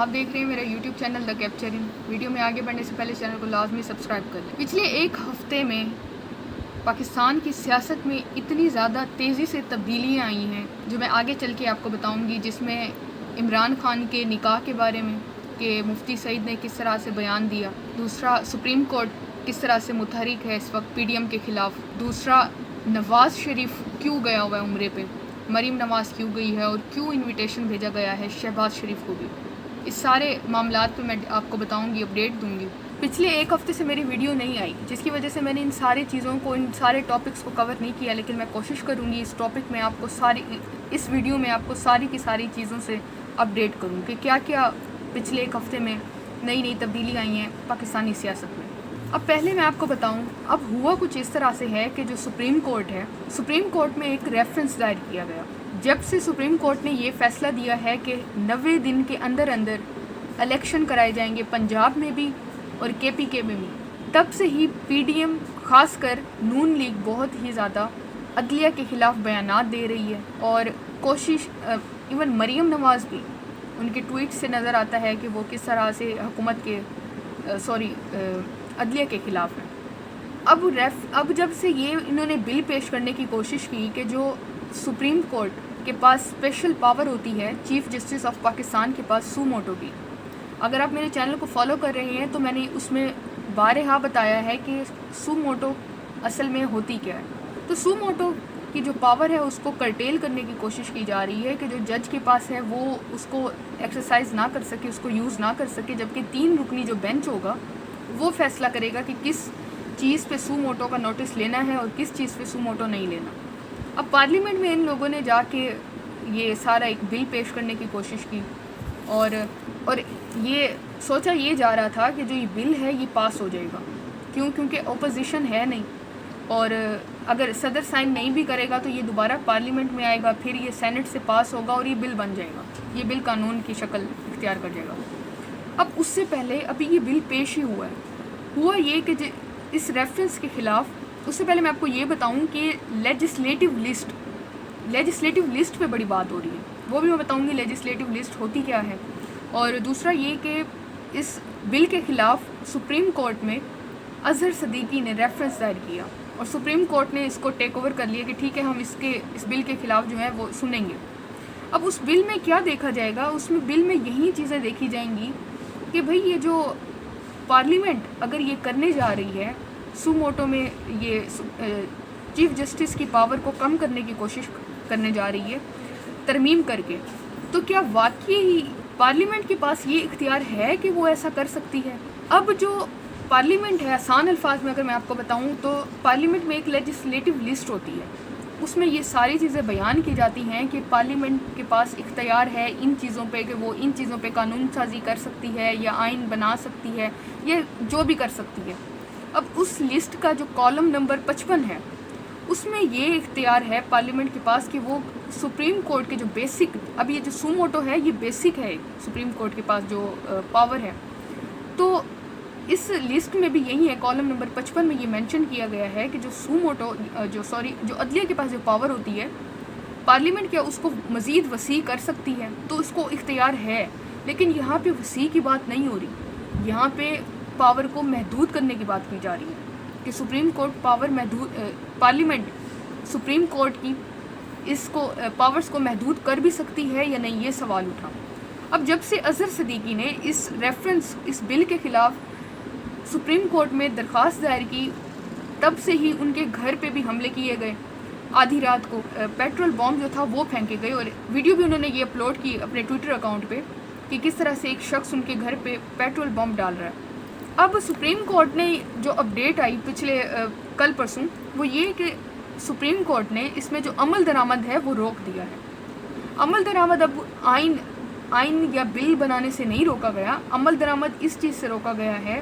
آپ دیکھ رہے ہیں میرا YouTube چینل دا کیپچرنگ۔ ویڈیو میں آگے بڑھنے سے پہلے چینل کو لازمی سبسکرائب کر لیں۔ پچھلے ایک ہفتے میں پاکستان کی سیاست میں اتنی زیادہ تیزی سے تبدیلیاں آئی ہیں جو میں آگے چل کے آپ کو بتاؤں گی، جس میں عمران خان کے نکاح کے بارے میں کہ مفتی سعید نے کس طرح سے بیان دیا، دوسرا سپریم کورٹ کس طرح سے متحرک ہے اس وقت PDM کے خلاف، دوسرا نواز شریف کیوں گیا ہوا ہے عمرے پہ، مریم نواز کیوں گئی ہے اور کیوں انویٹیشن بھیجا گیا ہے شہباز شریف کو بھی۔ اس سارے معاملات پہ میں آپ کو بتاؤں گی، اپڈیٹ دوں گی۔ پچھلے ایک ہفتے سے میری ویڈیو نہیں آئی، جس کی وجہ سے میں نے ان ساری چیزوں کو، ان سارے ٹاپکس کو کور نہیں کیا، لیکن میں کوشش کروں گی اس ٹاپک میں آپ کو اس ویڈیو میں آپ کو ساری کی ساری چیزوں سے اپڈیٹ کروں کہ کیا کیا پچھلے ایک ہفتے میں نئی تبدیلی آئی ہیں پاکستانی سیاست میں۔ اب پہلے میں آپ کو بتاؤں، اب ہوا کچھ اس طرح سے ہے کہ جو سپریم کورٹ ہے، سپریم کورٹ میں ایک ریفرنس دائر کیا گیا۔ جب سے سپریم کورٹ نے یہ فیصلہ دیا ہے کہ 90 دن کے اندر الیکشن کرائے جائیں گے پنجاب میں بھی اور KPK میں بھی، تب سے ہی PDM خاص کر نون لیگ بہت ہی زیادہ عدلیہ کے خلاف بیانات دے رہی ہے، اور کوشش ایون مریم نواز بھی، ان کے ٹویٹ سے نظر آتا ہے کہ وہ کس طرح سے حکومت کے عدلیہ کے خلاف ہیں۔ اب جب سے یہ انہوں نے بل پیش کرنے کی کوشش کی کہ جو سپریم کورٹ کے پاس اسپیشل پاور ہوتی ہے چیف جسٹس آف پاکستان کے پاس سو موٹو کی، اگر آپ میرے چینل کو فالو کر رہے ہیں تو میں نے اس میں بارہا بتایا ہے کہ سو موٹو اصل میں ہوتی کیا ہے۔ تو سو موٹو کی جو پاور ہے اس کو کرٹیل کرنے کی کوشش کی جا رہی ہے کہ جو جج کے پاس ہے وہ اس کو ایکسرسائز نہ کر سکے، اس کو یوز نہ کر سکے، جبکہ 3 رکنی جو بینچ ہوگا وہ فیصلہ کرے گا کہ کس چیز پہ سو موٹو کا نوٹس لینا ہے اور کس چیز پہ سو موٹو نہیں لینا۔ اب پارلیمنٹ میں ان لوگوں نے جا کے یہ سارا ایک بل پیش کرنے کی کوشش کی، اور یہ سوچا یہ جا رہا تھا کہ جو یہ بل ہے یہ پاس ہو جائے گا، کیونکہ اپوزیشن ہے نہیں، اور اگر صدر سائن نہیں بھی کرے گا تو یہ دوبارہ پارلیمنٹ میں آئے گا، پھر یہ سینٹ سے پاس ہوگا اور یہ بل بن جائے گا، یہ بل قانون کی شکل اختیار کر جائے گا۔ اب اس سے پہلے ابھی یہ بل پیش ہی ہوا یہ کہ اس ریفرنس کے خلاف، اس سے پہلے میں آپ کو یہ بتاؤں کہ لیجسلیٹو لسٹ پہ بڑی بات ہو رہی ہے، وہ بھی میں بتاؤں گی لیجسلیٹو لسٹ ہوتی کیا ہے، اور دوسرا یہ کہ اس بل کے خلاف سپریم کورٹ میں اظہر صدیقی نے ریفرنس دائر کیا، اور سپریم کورٹ نے اس کو ٹیک اوور کر لیا کہ ٹھیک ہے ہم اس بل کے خلاف جو ہے وہ سنیں گے۔ اب اس بل میں کیا دیکھا جائے گا؟ اس میں بل میں یہی چیزیں دیکھی جائیں گی کہ بھئی یہ جو پارلیمنٹ اگر یہ کرنے جا رہی ہے سو موٹو میں، یہ چیف جسٹس کی پاور کو کم کرنے کی کوشش کرنے جا رہی ہے ترمیم کر کے، تو کیا واقعی پارلیمنٹ کے پاس یہ اختیار ہے کہ وہ ایسا کر سکتی ہے؟ اب جو پارلیمنٹ ہے، آسان الفاظ میں اگر میں آپ کو بتاؤں تو پارلیمنٹ میں ایک لیجسلیٹو لسٹ ہوتی ہے، اس میں یہ ساری چیزیں بیان کی جاتی ہیں کہ پارلیمنٹ کے پاس اختیار ہے ان چیزوں پہ کہ وہ ان چیزوں پہ قانون سازی کر سکتی ہے یا آئین بنا سکتی ہے یا جو بھی کر سکتی ہے۔ اب اس لسٹ کا جو کالم نمبر 55 ہے اس میں یہ اختیار ہے پارلیمنٹ کے پاس کہ وہ سپریم کورٹ کے جو بیسک، اب یہ جو سو موٹو ہے یہ بیسک ہے سپریم کورٹ کے پاس جو پاور ہے، تو اس لسٹ میں بھی یہی ہے، کالم نمبر 55 میں یہ مینشن کیا گیا ہے کہ جو سو موٹو جو عدلیہ کے پاس جو پاور ہوتی ہے، پارلیمنٹ کیا اس کو مزید وسیع کر سکتی ہے، تو اس کو اختیار ہے، لیکن یہاں پہ وسیع کی بات نہیں ہو رہی، یہاں پہ پاور کو محدود کرنے کی بات کی جا رہی ہے کہ supreme court parliament supreme court کی اس کو پاورز کو محدود کر بھی سکتی ہے یا نہیں، یہ سوال اٹھا۔ اب جب سے اظہر صدیقی نے اس بل کے خلاف سپریم کورٹ میں درخواست دائر کی، تب سے ہی ان کے گھر پہ بھی حملے کیے گئے، آدھی رات کو پیٹرول بم جو تھا وہ پھینکے گئے، اور ویڈیو بھی انہوں نے یہ اپلوڈ کی اپنے ٹویٹر اکاؤنٹ پہ کہ کس طرح سے ایک شخص ان کے گھر پہ پیٹرول بم ڈال رہا ہے۔ اب سپریم کورٹ نے جو اپڈیٹ آئی پچھلے کل پرسوں، وہ یہ کہ سپریم کورٹ نے اس میں جو عمل درآمد ہے وہ روک دیا ہے۔ عمل درآمد اب آئین یا بل بنانے سے نہیں روکا گیا، عمل درآمد اس چیز سے روکا گیا ہے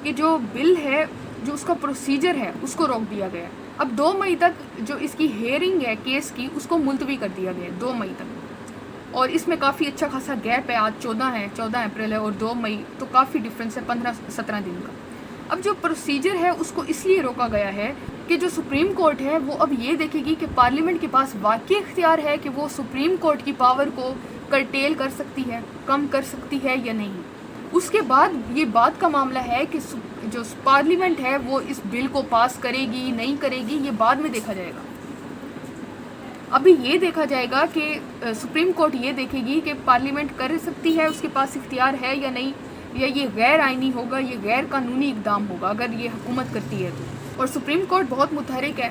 کہ جو بل ہے، جو اس کا پروسیجر ہے اس کو روک دیا گیا۔ اب 2 مئی تک جو اس کی ہیئرنگ ہے کیس کی، اس کو ملتوی کر دیا گیا 2 مئی تک، اور اس میں کافی اچھا خاصا گیپ ہے، آج 14 اپریل ہے اور 2 مئی، تو کافی ڈفرینس ہے 15-17 دن کا۔ اب جو پروسیجر ہے اس کو اس لیے روکا گیا ہے کہ جو سپریم کورٹ ہے وہ اب یہ دیکھے گی کہ پارلیمنٹ کے پاس واقعی اختیار ہے کہ وہ سپریم کورٹ کی پاور کو کرٹیل کر سکتی ہے، کم کر سکتی ہے یا نہیں. اس کے بعد یہ بات کا معاملہ ہے کہ جو پارلیمنٹ ہے وہ اس بل کو پاس کرے گی نہیں کرے گی، یہ بعد میں دیکھا جائے گا. ابھی یہ دیکھا جائے گا کہ سپریم کورٹ یہ دیکھے گی کہ پارلیمنٹ کر سکتی ہے، اس کے پاس اختیار ہے یا نہیں، یا یہ غیر آئینی ہوگا، یہ غیر قانونی اقدام ہوگا اگر یہ حکومت کرتی ہے تو. اور سپریم کورٹ بہت متحرک ہے.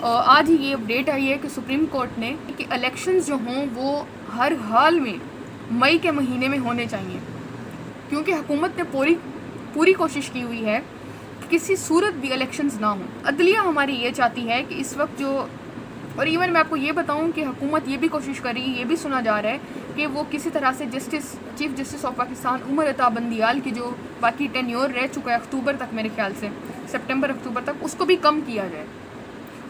آج ہی یہ اپڈیٹ آئی ہے کہ سپریم کورٹ نے کہ الیکشنز جو ہوں وہ ہر حال میں مئی کے مہینے میں ہونے چاہیے، کیونکہ حکومت نے پوری کوشش کی ہوئی ہے کہ کسی صورت بھی الیکشنز نہ ہوں. عدلیہ ہماری یہ چاہتی ہے کہ اس وقت جو، اور ایون میں آپ کو یہ بتاؤں کہ حکومت یہ بھی کوشش کر رہی ہے، یہ بھی سنا جا رہا ہے کہ وہ کسی طرح سے chief justice of Pakistan Umar Ata Bandial کی جو باقی ٹینیور رہ چکا ہے اکتوبر تک، میرے خیال سے سپٹمبر اکتوبر تک، اس کو بھی کم کیا جائے.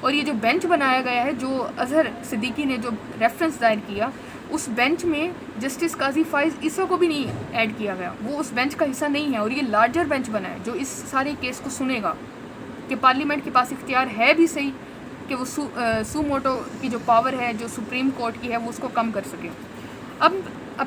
اور یہ جو بینچ بنایا گیا ہے، جو اظہر صدیقی نے جو ریفرنس دائر کیا، اس بینچ میں جسٹس قاضی فائز عیسیٰ کو بھی نہیں ایڈ کیا گیا، وہ اس بینچ کا حصہ نہیں ہے. اور یہ لارجر بینچ بنا ہے جو اس سارے کیس کو سنے گا کہ پارلیمنٹ کے پاس اختیار ہے بھی صحیح کہ وہ سو موٹو کی جو پاور ہے جو سپریم کورٹ کی ہے وہ اس کو کم کر سکے. اب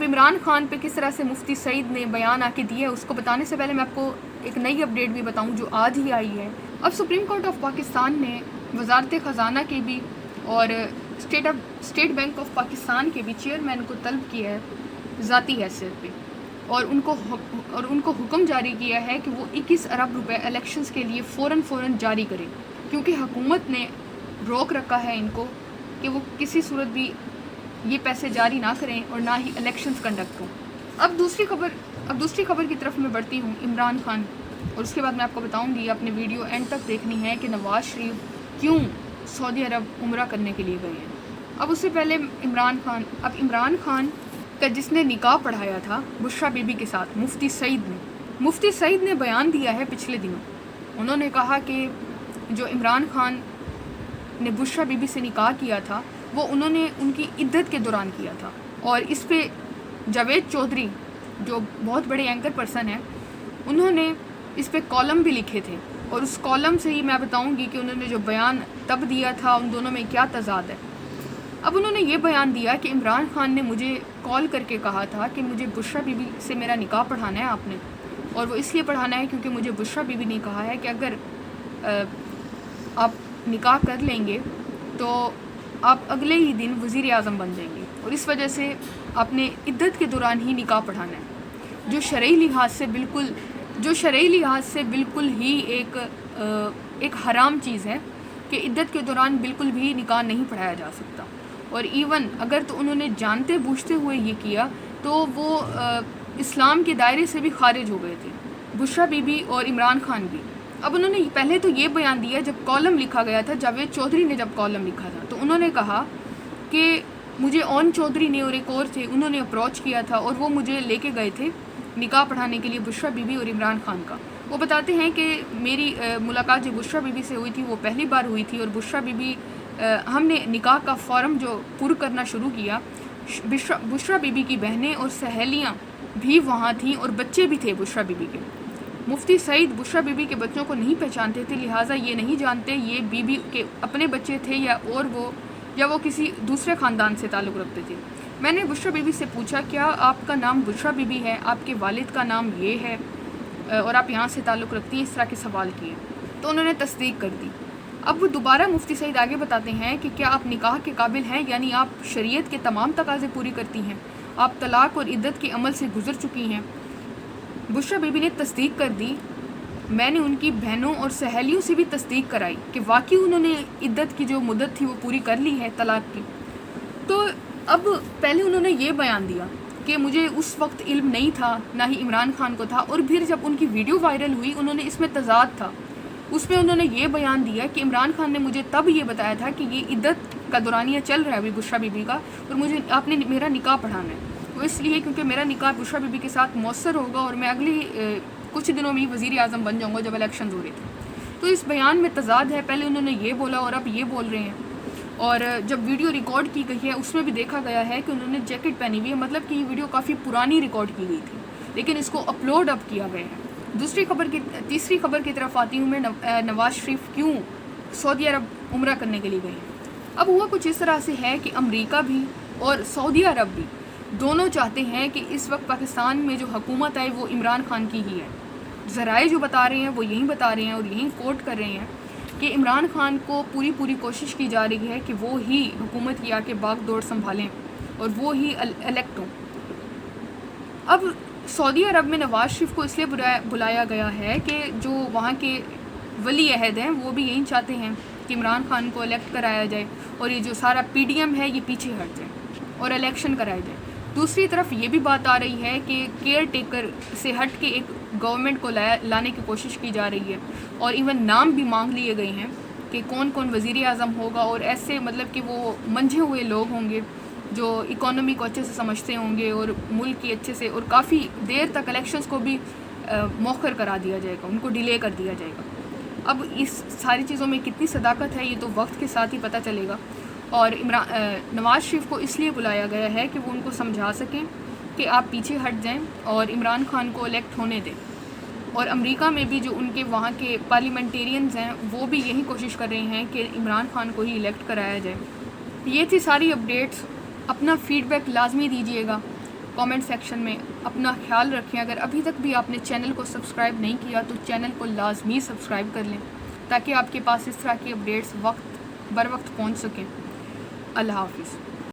عمران خان پہ کس طرح سے مفتی سعید نے بیان آ کے دیے ہے، اس کو بتانے سے پہلے میں آپ کو ایک نئی اپڈیٹ بھی بتاؤں جو آج ہی آئی ہے. اب سپریم کورٹ آف پاکستان نے وزارت خزانہ کے بھی اور اسٹیٹ بینک آف پاکستان کے بھی چیئرمین کو طلب کیا ہے ذاتی حیثیت پہ، اور ان کو حکم جاری کیا ہے کہ وہ 21 ارب روپے الیکشنز کے لیے فوراً جاری کریں، کیونکہ حکومت نے روک رکھا ہے ان کو کہ وہ کسی صورت بھی یہ پیسے جاری نہ کریں اور نہ ہی الیکشنز کنڈکٹ ہوں. اب دوسری خبر کی طرف میں بڑھتی ہوں، عمران خان. اور اس کے بعد میں آپ کو بتاؤں گی، اپنے ویڈیو اینڈ تک دیکھنی ہے کہ نواز شریف کیوں سعودی عرب عمرہ کرنے کے لیے گئے ہیں. اب اس سے پہلے عمران خان کا جس نے نکاح پڑھایا تھا بشریٰ بی بی کے ساتھ، مفتی سعید نے بیان دیا ہے پچھلے دنوں. انہوں نے کہا کہ جو عمران خان نے بشریٰ بی بی سے نکاح کیا تھا وہ انہوں نے ان کی عدت کے دوران کیا تھا. اور اس پہ جاوید چودھری جو بہت بڑے اینکر پرسن ہیں، انہوں نے اس پہ کالم بھی لکھے تھے، اور اس کالم سے ہی میں بتاؤں گی کہ انہوں نے جو بیان تب دیا تھا ان دونوں میں کیا تضاد ہے. اب انہوں نے یہ بیان دیا کہ عمران خان نے مجھے کال کر کے کہا تھا کہ مجھے بشریٰ بی بی سے میرا نکاح پڑھانا ہے آپ نے، اور وہ اس لیے پڑھانا ہے کیونکہ مجھے بشریٰ بی بی نے کہا ہے کہ اگر آپ نکاح کر لیں گے تو آپ اگلے ہی دن وزیر اعظم بن جائیں گے، اور اس وجہ سے آپ نے عدت کے دوران ہی نکاح پڑھانا ہے، جو شرعی لحاظ سے بالکل ہی ایک حرام چیز ہے کہ عدت کے دوران بالکل بھی نکاح نہیں پڑھایا جا سکتا. اور ایون اگر تو انہوں نے جانتے بوجھتے ہوئے یہ کیا تو وہ اسلام کے دائرے سے بھی خارج ہو گئے تھے، بشریٰ بی بی اور عمران خان بھی. اب انہوں نے پہلے تو یہ بیان دیا جب کالم لکھا گیا تھا، جاوید چودھری نے جب کالم لکھا تھا تو انہوں نے کہا کہ مجھے اون چودھری نے اور ایک اور تھے، انہوں نے اپروچ کیا تھا اور وہ مجھے لے کے گئے تھے نکاح پڑھانے کے لیے بشریٰ بی بی اور عمران خان کا. وہ بتاتے ہیں کہ میری ملاقات جو بشریٰ بی بی سے ہوئی تھی وہ پہلی بار ہوئی تھی، اور بشریٰ بی بی ہم نے نکاح کا فارم جو پر کرنا شروع کیا، بشریٰ بی بی کی بہنیں اور سہیلیاں بھی وہاں تھیں اور بچے بھی تھے بشریٰ بی بی کے. مفتی سعید بشریٰ بی بی کے بچوں کو نہیں پہچانتے تھے، لہٰذا یہ نہیں جانتے یہ بی بی کے اپنے بچے تھے یا وہ کسی دوسرے خاندان سے تعلق رکھتے تھے. میں نے بشریٰ بی بی سے پوچھا کیا آپ کا نام بشریٰ بی بی ہے، آپ کے والد کا نام یہ ہے اور آپ یہاں سے تعلق رکھتی ہیں، اس طرح کے سوال کیے تو انہوں نے تصدیق کر دی. اب وہ دوبارہ مفتی سعید آگے بتاتے ہیں کہ کیا آپ نکاح کے قابل ہیں، یعنی آپ شریعت کے تمام تقاضے پوری کرتی ہیں، آپ طلاق اور عدت کے عمل سے گزر چکی ہیں. بشریٰ بی بی نے تصدیق کر دی. میں نے ان کی بہنوں اور سہیلیوں سے بھی تصدیق کرائی کہ واقعی انہوں نے عدت کی جو مدت تھی وہ پوری کر لی ہے طلاق کی. تو اب پہلے انہوں نے یہ بیان دیا کہ مجھے اس وقت علم نہیں تھا، نہ ہی عمران خان کو تھا، اور پھر جب ان کی ویڈیو وائرل ہوئی انہوں نے اس میں تضاد تھا. اس میں انہوں نے یہ بیان دیا کہ عمران خان نے مجھے تب یہ بتایا تھا کہ یہ عدت کا دورانیہ چل رہا ہے ابھی بشریٰ بی بی کا، اور مجھے آپ نے میرا نکاح پڑھانا ہے. وہ اس لیے کیونکہ میرا نکاح بشریٰ بی بی کے ساتھ مؤثر ہوگا اور میں اگلی کچھ دنوں میں ہی وزیر اعظم بن جاؤں گا جب الیکشنز ہو رہے تھے. تو اس بیان میں تضاد ہے، پہلے انہوں نے یہ بولا اور اب یہ بول رہے ہیں. اور جب ویڈیو ریکارڈ کی گئی ہے اس میں بھی دیکھا گیا ہے کہ انہوں نے جیکٹ پہنی ہوئی ہے، مطلب کہ یہ ویڈیو کافی پرانی ریکارڈ کی گئی تھی لیکن اس کو اپلوڈ اب کیا گیا ہے. تیسری خبر کی طرف آتی ہوں میں. نواز شریف کیوں سعودی عرب عمرہ کرنے کے لیے گئے ہیں؟ اب ہوا کچھ اس طرح سے ہے کہ امریکہ بھی اور سعودی عرب بھی دونوں چاہتے ہیں کہ اس وقت پاکستان میں جو حکومت ہے وہ عمران خان کی ہی ہے. ذرائع جو بتا رہے ہیں وہ یہی بتا رہے ہیں اور یہی کوٹ کر رہے ہیں کہ عمران خان کو پوری کوشش کی جا رہی ہے کہ وہ ہی حکومت کی آ کے باغ دوڑ سنبھالیں اور وہ ہی الیکٹ ہوں. اب سعودی عرب میں نواز شریف کو اس لیے بلایا گیا ہے کہ جو وہاں کے ولی عہد ہیں وہ بھی یہی چاہتے ہیں کہ عمران خان کو الیکٹ کرایا جائے اور یہ جو سارا پی ڈی ایم ہے یہ پیچھے ہٹ جائے اور الیکشن کرایا جائے. دوسری طرف یہ بھی بات آ رہی ہے کہ کیئر ٹیکر سے ہٹ کے ایک گورنمنٹ کو لانے کی کوشش کی جا رہی ہے اور ایون نام بھی مانگ لیے گئے ہیں کہ کون کون وزیر اعظم ہوگا اور ایسے مطلب کہ وہ منجھے ہوئے لوگ ہوں گے جو اکانومی کو اچھے سے سمجھتے ہوں گے اور ملک کی اچھے سے, اور کافی دیر تک الیکشنز کو بھی مؤخر کرا دیا جائے گا, ان کو ڈیلے کر دیا جائے گا. اب اس ساری چیزوں میں کتنی صداقت ہے یہ تو وقت کے ساتھ ہی پتہ چلے گا. اور نواز شریف کو اس لیے بلایا گیا ہے کہ وہ ان کو سمجھا سکیں کہ آپ پیچھے ہٹ جائیں اور عمران خان کو الیکٹ ہونے دیں. اور امریکہ میں بھی جو ان کے وہاں کے پارلیمنٹیرینز ہیں وہ بھی یہی کوشش کر رہے ہیں کہ عمران خان کو ہی الیکٹ کرایا جائے. یہ تھی ساری اپڈیٹس. اپنا فیڈ بیک لازمی دیجیے گا کامنٹ سیکشن میں. اپنا خیال رکھیں. اگر ابھی تک بھی آپ نے چینل کو سبسکرائب نہیں کیا تو چینل کو لازمی سبسکرائب کر لیں تاکہ آپ کے پاس اس طرح کی اپڈیٹس بر وقت پہنچ سکیں. اللہ حافظ.